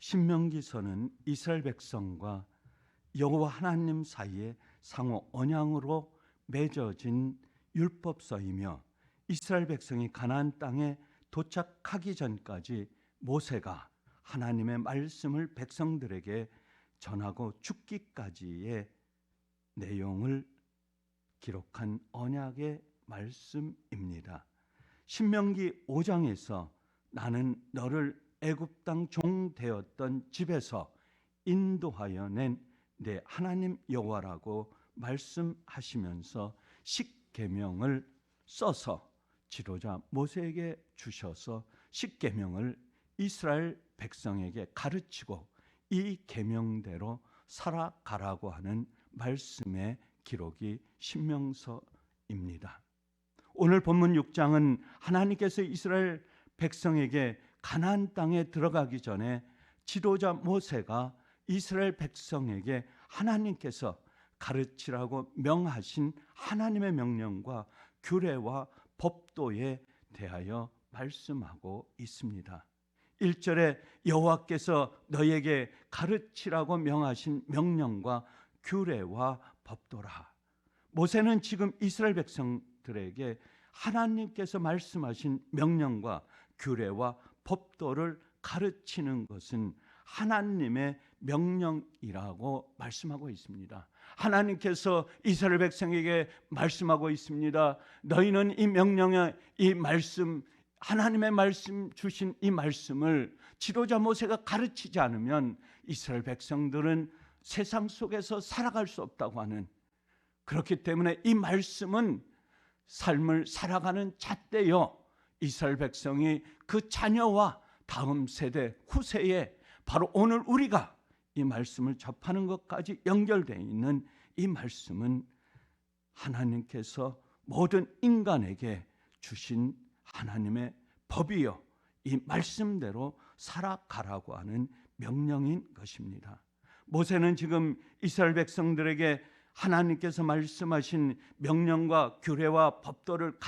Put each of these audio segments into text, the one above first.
신명기서는 이스라엘 백성과 여호와 하나님 사이에 상호 언약으로 맺어진 율법서이며 이스라엘 백성이 가나안 땅에 도착하기 전까지 모세가 하나님의 말씀을 백성들에게 전하고 죽기까지의 내용을 기록한 언약의 말씀입니다. 신명기 5장에서 나는 너를 애굽 땅 종 되었던 집에서 인도하여 낸 내 하나님 여호와라고 말씀하시면서 십계명을 써서 지도자 모세에게 주셔서 십계명을 이스라엘 백성에게 가르치고 이 계명대로 살아가라고 하는 말씀의 기록이 신명서입니다. 오늘 본문 6장은 하나님께서 이스라엘 백성에게 가나안 땅에 들어가기 전에 지도자 모세가 이스라엘 백성에게 하나님께서 가르치라고 명하신 하나님의 명령과 규례와 법도에 대하여 말씀하고 있습니다. 1절에 여호와께서 너에게 가르치라고 명하신 명령과 규례와 법도라. 모세는 지금 이스라엘 백성들에게 하나님께서 말씀하신 명령과 규례와 법도를 가르치는 것은 하나님의 명령이라고 말씀하고 있습니다. 하나님께서 이스라엘 백성에게 말씀하고 있습니다. 너희는 이 명령의 이 말씀, 하나님의 말씀 주신 이 말씀을 지도자 모세가 가르치지 않으면 이스라엘 백성들은 세상 속에서 살아갈 수 없다고 하는, 그렇기 때문에 이 말씀은 삶을 살아가는 잣대요, 이스라엘 백성이 그 자녀와 다음 세대 후세에 바로 오늘 우리가 이 말씀을 접하는 것까지 연결되어 있는 이 말씀은 하나님께서 모든 인간에게 주신 하나님의 법이요, 이 말씀대로 살아가라고 하는 명령인 것입니다. 모세는 지금 이스라엘 백성들에게 하나님께서 말씀하신 명령과 규례와 법도를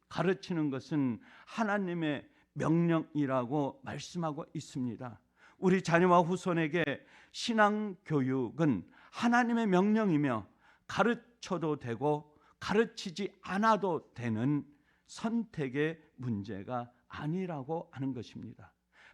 가르치는 것은 하나님의 명령이라고 말씀하고 있습니다. 우리 자녀와 후손에게 신앙교육은 하나님의 명령이며 가르쳐도 되고 가르치지 않아도 되는 선택의 문제가 아니라고 하는 것입니다.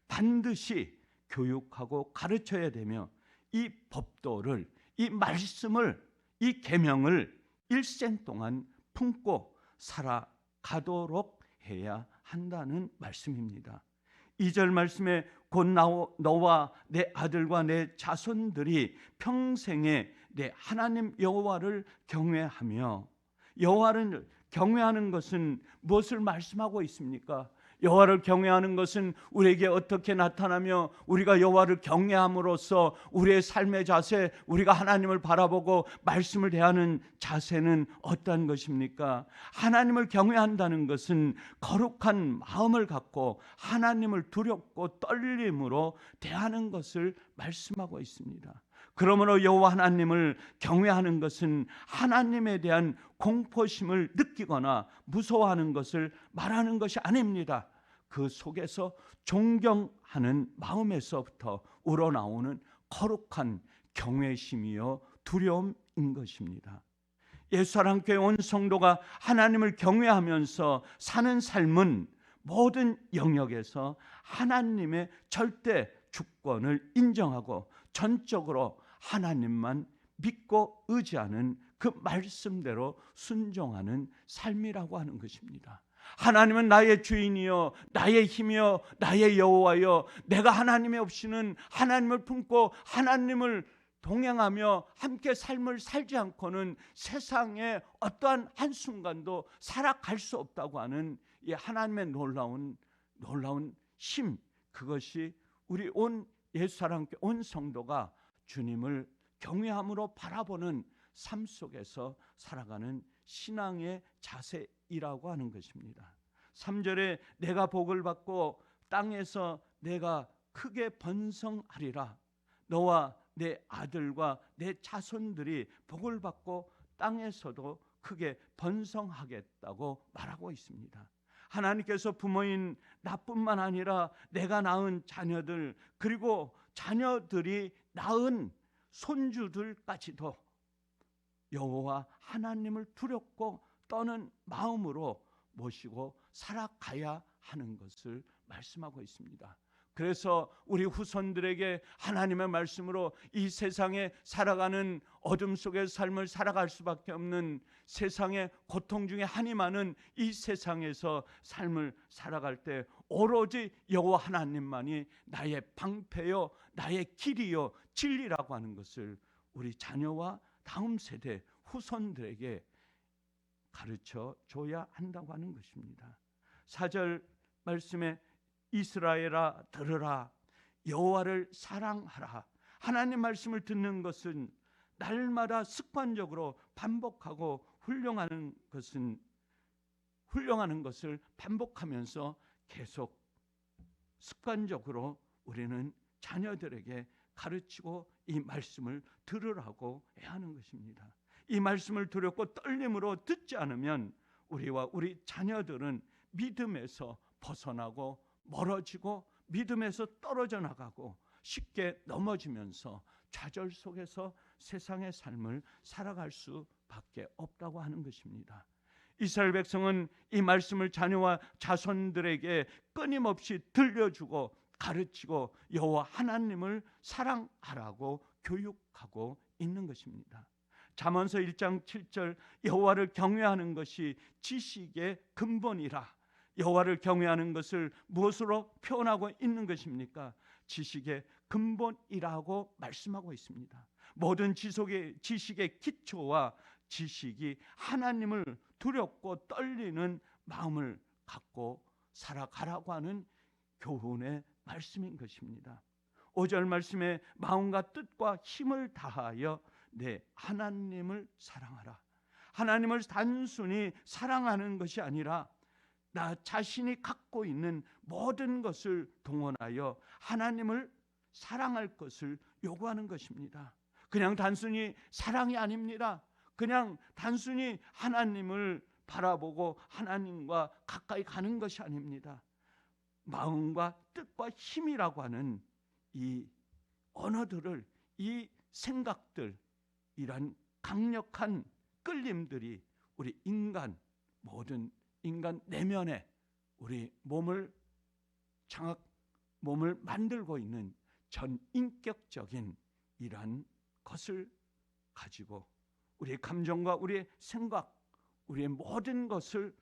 반드시 교육하고 가르쳐야 되며 이 법도를, 이 말씀을, 이 계명을 일생 동안 품고 살아가도록 해야 한다는 말씀입니다. 2절 말씀에 곧 너와 내 아들과 내 자손들이 평생에 내 하나님 여호와를 경외하며, 여호와를 경외하는 것은 무엇을 말씀하고 있습니까? 여호와를 경외하는 것은 우리에게 어떻게 나타나며 우리가 여호와를 경외함으로써 우리의 삶의 자세, 우리가 하나님을 바라보고 말씀을 대하는 자세는 어떤 것입니까? 하나님을 경외한다는 것은 거룩한 마음을 갖고 하나님을 두렵고 떨림으로 대하는 것을 말씀하고 있습니다. 그러므로 여호와 하나님을 경외하는 것은 하나님에 대한 공포심을 느끼거나 무서워하는 것을 말하는 것이 아닙니다. 그 속에서 존경하는 마음에서부터 우러나오는 거룩한 경외심이요 두려움인 것입니다. 예수사랑교회 온 성도가 하나님을 경외하면서 사는 삶은 모든 영역에서 하나님의 절대 주권을 인정하고 전적으로 하나님만 믿고 의지하는 그 말씀대로 순종하는 삶이라고 하는 것입니다. 하나님은 나의 주인이요, 나의 힘이요, 나의 여호와요. 내가 하나님이 없이는, 하나님을 품고 하나님을 동행하며 함께 삶을 살지 않고는 세상에 어떠한 한순간도 살아갈 수 없다고 하는 이 하나님의 놀라운 힘, 그것이 우리 온 예수사랑교회 온 성도가 주님을 경외함으로 바라보는 삶 속에서 살아가는 신앙의 자세이라고 하는 것입니다. 3절에 내가 복을 받고 땅에서 내가 크게 번성하리라. 너와 내 아들과 내 자손들이 복을 받고 땅에서도 크게 번성하겠다고 말하고 있습니다. 하나님께서 부모인 나뿐만 아니라 내가 낳은 자녀들, 그리고 자녀들이 낳은 손주들까지도 여호와 하나님을 두렵고 떠는 마음으로 모시고 살아가야 하는 것을 말씀하고 있습니다. 그래서 우리 후손들에게 하나님의 말씀으로 이 세상에 살아가는 어둠 속의 삶을 살아갈 수밖에 없는, 세상의 고통 중에 한이 많은 이 세상에서 삶을 살아갈 때 오로지 여호와 하나님만이 나의 방패요, 나의 길이요, 진리라고 하는 것을 우리 자녀와 다음 세대 후손들에게 가르쳐 줘야 한다고 하는 것입니다. 4절 말씀에 이스라엘아 들으라, 여호와를 사랑하라. 하나님 말씀을 듣는 것은 날마다 습관적으로 반복하고 훈련하는 것을 반복하면서 계속 습관적으로 우리는 자녀들에게 가르치고 이 말씀을 들으라고 해야 하는 것입니다. 이 말씀을 두렵고 떨림으로 듣지 않으면 우리와 우리 자녀들은 믿음에서 벗어나고 멀어지고 믿음에서 떨어져 나가고 쉽게 넘어지면서 좌절 속에서 세상의 삶을 살아갈 수밖에 없다고 하는 것입니다. 이스라엘 백성은 이 말씀을 자녀와 자손들에게 끊임없이 들려주고 가르치고 여호와 하나님을 사랑하라고 교육하고 있는 것입니다. 잠언서 1장 7절 여호와를 경외하는 것이 지식의 근본이라. 여호와를 경외하는 것을 무엇으로 표현하고 있는 것입니까? 지식의 근본이라고 말씀하고 있습니다. 모든 지식의 기초와 지식이 하나님을 두렵고 떨리는 마음을 갖고 살아가라고 하는 교훈의 말씀인 것입니다. 5절 말씀에 마음과 뜻과 힘을 다하여 내 하나님을 사랑하라. 하나님을 단순히 사랑하는 것이 아니라 나 자신이 갖고 있는 모든 것을 동원하여 하나님을 사랑할 것을 요구하는 것입니다. 그냥 단순히 사랑이 아닙니다. 그냥 단순히 하나님을 바라보고 하나님과 가까이 가는 것이 아닙니다. 마음과 뜻과 힘이라고 하는 이 언어들을, 이 생각들, 이런 강력한 끌림들이 우리 모든 인간 내면에 우리 몸을 만들고 있는 전인격적인 이러한 것을 가지고 우리의 감정과 우리의 생각, 우리의 모든 것을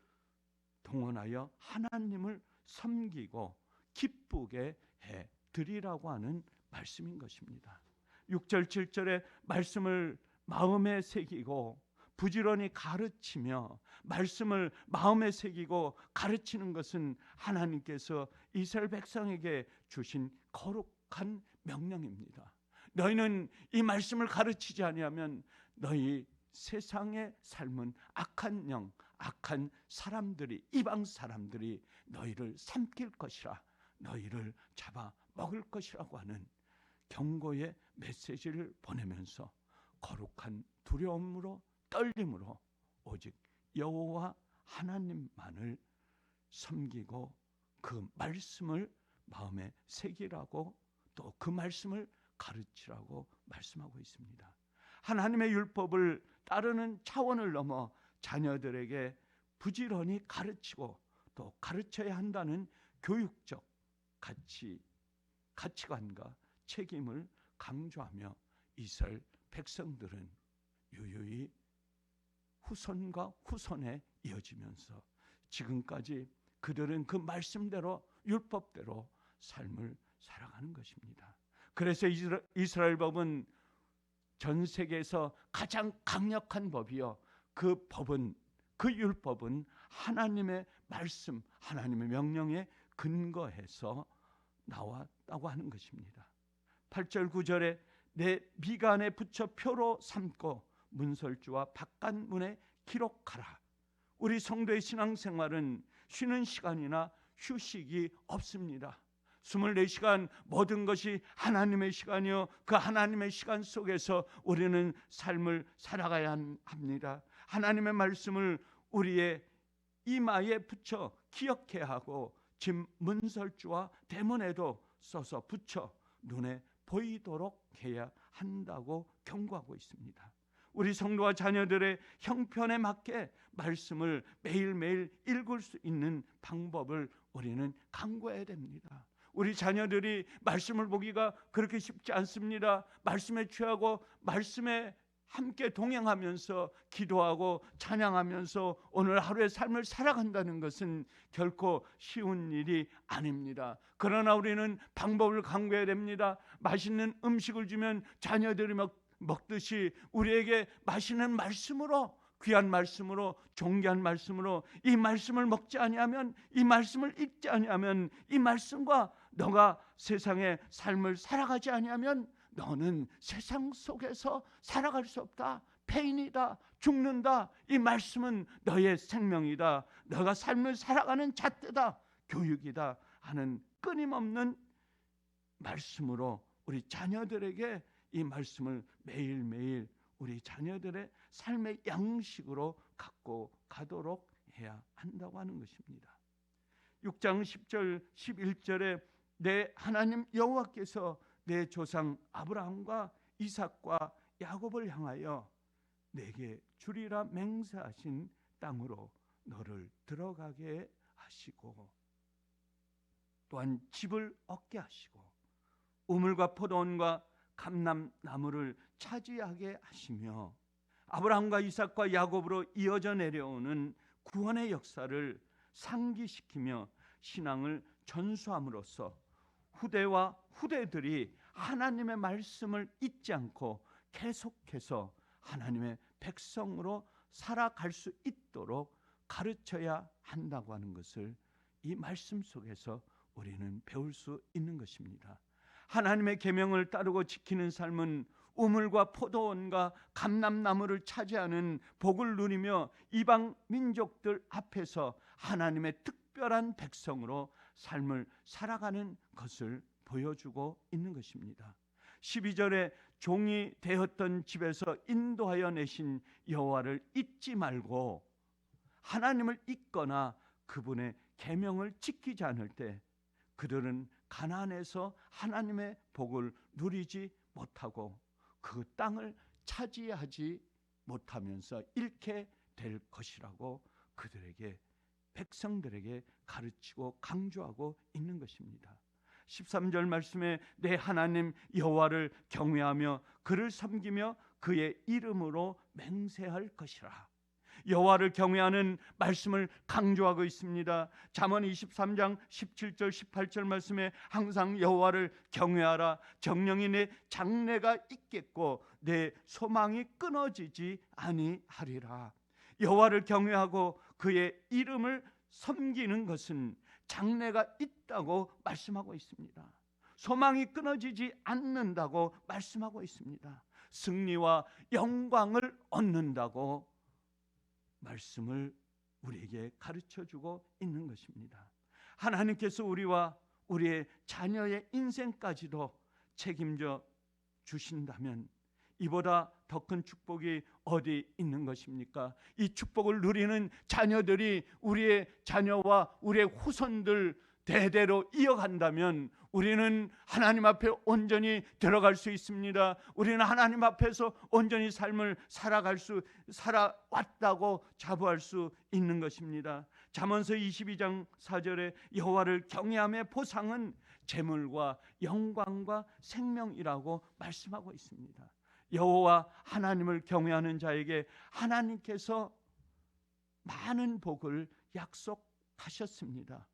동원하여 하나님을 섬기고 기쁘게 해 드리라고 하는 말씀인 것입니다. 6절 7절의 말씀을 마음에 새기고 부지런히 가르치며, 말씀을 마음에 새기고 가르치는 것은 하나님께서 이스라엘 백성에게 주신 거룩한 명령입니다. 너희는 이 말씀을 가르치지 아니하면 너희 세상의 삶은 악한 영, 악한 사람들이, 이방 사람들이 너희를 삼킬 것이라, 너희를 잡아 먹을 것이라고 하는 경고의 메시지를 보내면서 거룩한 두려움으로, 떨림으로 오직 여호와 하나님만을 섬기고 그 말씀을 마음에 새기라고, 또 그 말씀을 가르치라고 말씀하고 있습니다. 하나님의 율법을 따르는 차원을 넘어 자녀들에게 부지런히 가르치고 또 가르쳐야 한다는 교육적 가치관과 책임을 강조하며 이스라엘 백성들은 유유히 후손과 후손에 이어지면서 지금까지 그들은 그 말씀대로, 율법대로 삶을 살아가는 것입니다. 그래서 이스라엘 법은 전 세계에서 가장 강력한 법이요, 그 율법은 하나님의 말씀, 하나님의 명령에 근거해서 나왔다고 하는 것입니다. 8절 9절에 내 미간에 붙여 표로 삼고 문설주와 바깥문에 기록하라. 우리 성도의 신앙생활은 쉬는 시간이나 휴식이 없습니다. 24시간 모든 것이 하나님의 시간이요, 그 하나님의 시간 속에서 우리는 삶을 살아가야 합니다. 하나님의 말씀을 우리의 이마에 붙여 기억해야 하고 집 문설주와 대문에도 써서 붙여 눈에 보이도록 해야 한다고 경고하고 있습니다. 우리 성도와 자녀들의 형편에 맞게 말씀을 매일매일 읽을 수 있는 방법을 우리는 강구해야 됩니다. 우리 자녀들이 말씀을 보기가 그렇게 쉽지 않습니다. 말씀에 취하고 말씀에 함께 동행하면서 기도하고 찬양하면서 오늘 하루의 삶을 살아간다는 것은 결코 쉬운 일이 아닙니다. 그러나 우리는 방법을 강구해야 됩니다. 맛있는 음식을 주면 자녀들이 먹듯이 우리에게 맛있는 말씀으로, 귀한 말씀으로, 존귀한 말씀으로 이 말씀을 먹지 아니하면, 이 말씀을 읽지 아니하면, 이 말씀과 너가 세상의 삶을 살아가지 아니하면 너는 세상 속에서 살아갈 수 없다. 폐인이다. 죽는다. 이 말씀은 너의 생명이다. 너가 삶을 살아가는 잣대다. 교육이다 하는 끊임없는 말씀으로 우리 자녀들에게 이 말씀을 매일매일 우리 자녀들의 삶의 양식으로 갖고 가도록 해야 한다고 하는 것입니다. 6장 10절 11절에 내 하나님 여호와께서 내 조상 아브라함과 이삭과 야곱을 향하여 내게 주리라 맹세하신 땅으로 너를 들어가게 하시고 또한 집을 얻게 하시고 우물과 포도원과 감람나무를 차지하게 하시며 아브라함과 이삭과 야곱으로 이어져 내려오는 구원의 역사를 상기시키며 신앙을 전수함으로써 후대와 후대들이 하나님의 말씀을 잊지 않고 계속해서 하나님의 백성으로 살아갈 수 있도록 가르쳐야 한다고 하는 것을 이 말씀 속에서 우리는 배울 수 있는 것입니다. 하나님의 계명을 따르고 지키는 삶은 우물과 포도원과 감람나무를 차지하는 복을 누리며 이방 민족들 앞에서 하나님의 특별한 백성으로 삶을 살아가는 것을 보여주고 있는 것입니다. 12절에 종이 되었던 집에서 인도하여 내신 여호와를 잊지 말고 하나님을 잊거나 그분의 계명을 지키지 않을 때 그들은 가나안에서 하나님의 복을 누리지 못하고 그 땅을 차지하지 못하면서 잃게 될 것이라고 그들에게, 백성들에게 가르치고 강조하고 있는 것입니다. 13절 말씀에 내 하나님 여호와를 경외하며 그를 섬기며 그의 이름으로 맹세할 것이라. 여호와를 경외하는 말씀을 강조하고 있습니다. 잠언 23장 17절 18절 말씀에 항상 여호와를 경외하라. 정령이 내 장래가 있겠고 내 소망이 끊어지지 아니하리라. 여호와를 경외하고 그의 이름을 섬기는 것은 장래가 있다고 말씀하고 있습니다. 소망이 끊어지지 않는다고 말씀하고 있습니다. 승리와 영광을 얻는다고 말씀을 우리에게 가르쳐주고 있는 것입니다. 하나님께서 우리와 우리의 자녀의 인생까지도 책임져 주신다면 이보다 더 큰 축복이 어디 있는 것입니까? 이 축복을 누리는 자녀들이 우리의 자녀와 우리의 후손들 대대로 이어간다면 우리는 하나님 앞에 온전히 들어갈 수 있습니다. 우리는 하나님 앞에서 온전히 삶을 살아왔다고 자부할 수 있는 것입니다. 잠언서 22장 4절에 여호와를 경외함의 보상은 재물과 영광과 생명이라고 말씀하고 있습니다. 여호와 하나님을 경외하는 자에게 하나님께서 많은 복을 약속하셨습니다.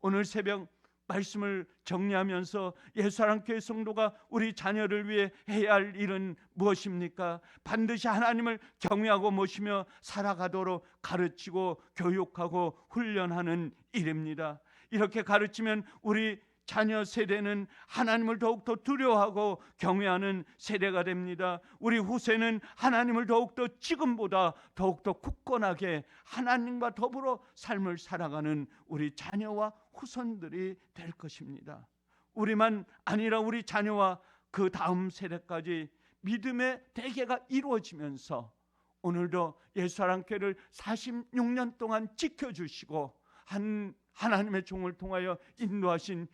오늘 새벽 말씀을 정리하면서 예수사랑교회 성도가 우리 자녀를 위해 해야 할 일은 무엇입니까? 반드시 하나님을 경외하고 모시며 살아가도록 가르치고 교육하고 훈련하는 일입니다. 이렇게 가르치면 우리 자녀 세대는 하나님을 더욱더 두려워하고 경외하는 세대가 됩니다. 우리 후세는 하나님을 더욱더 지금보다 더욱더 굳건하게 하나님과 더불어 삶을 살아가는 우리 자녀와 후손들이 될 것입니다. 우리만 아니라 우리 자녀와 그 다음 세대까지 믿음의 대계가 이루어지면서 오늘도 예수사랑교회를 46년 동안 지켜주시고 하나님의 종을 통하여 인도하신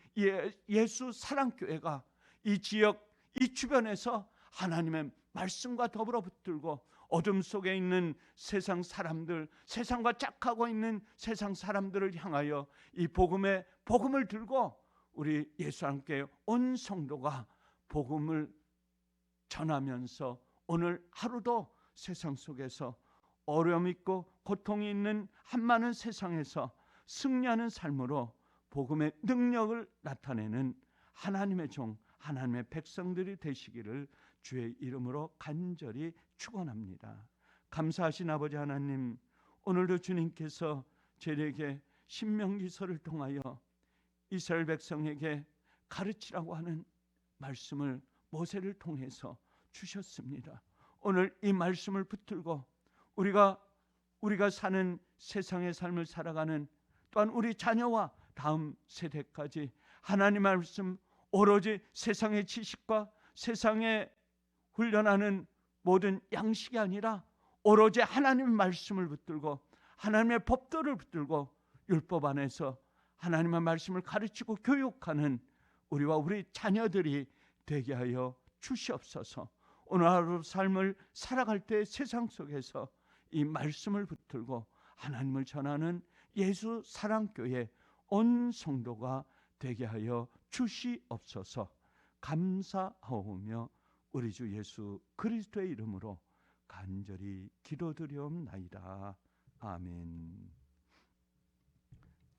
예수사랑교회가 이 지역, 이 주변에서 하나님의 말씀과 더불어 붙들고 어둠 속에 있는 세상 사람들, 세상과 짝하고 있는 세상 사람들을 향하여 이 복음을 들고 우리 예수와 함께 온 성도가 복음을 전하면서 오늘 하루도 세상 속에서 어려움 있고 고통이 있는 한많은 세상에서 승리하는 삶으로 복음의 능력을 나타내는 하나님의 종, 하나님의 백성들이 되시기를 주의 이름으로 간절히 축원합니다. 감사하신 아버지 하나님, 오늘도 주님께서 저에게 신명기서를 통하여 이스라엘 백성에게 가르치라고 하는 말씀을 모세를 통해서 주셨습니다. 오늘 이 말씀을 붙들고 우리가 사는 세상의 삶을 살아가는, 또한 우리 자녀와 다음 세대까지 하나님 말씀, 오로지 세상의 지식과 세상에 훈련하는 모든 양식이 아니라 오로지 하나님의 말씀을 붙들고 하나님의 법도를 붙들고 율법 안에서 하나님의 말씀을 가르치고 교육하는 우리와 우리 자녀들이 되게 하여 주시옵소서. 오늘 하루 삶을 살아갈 때 세상 속에서 이 말씀을 붙들고 하나님을 전하는 예수 사랑교회 온 성도가 되게 하여 주시옵소서. 감사하오며 우리 주 예수 그리스도의 이름으로 간절히 기도드리옵나이다. 아멘.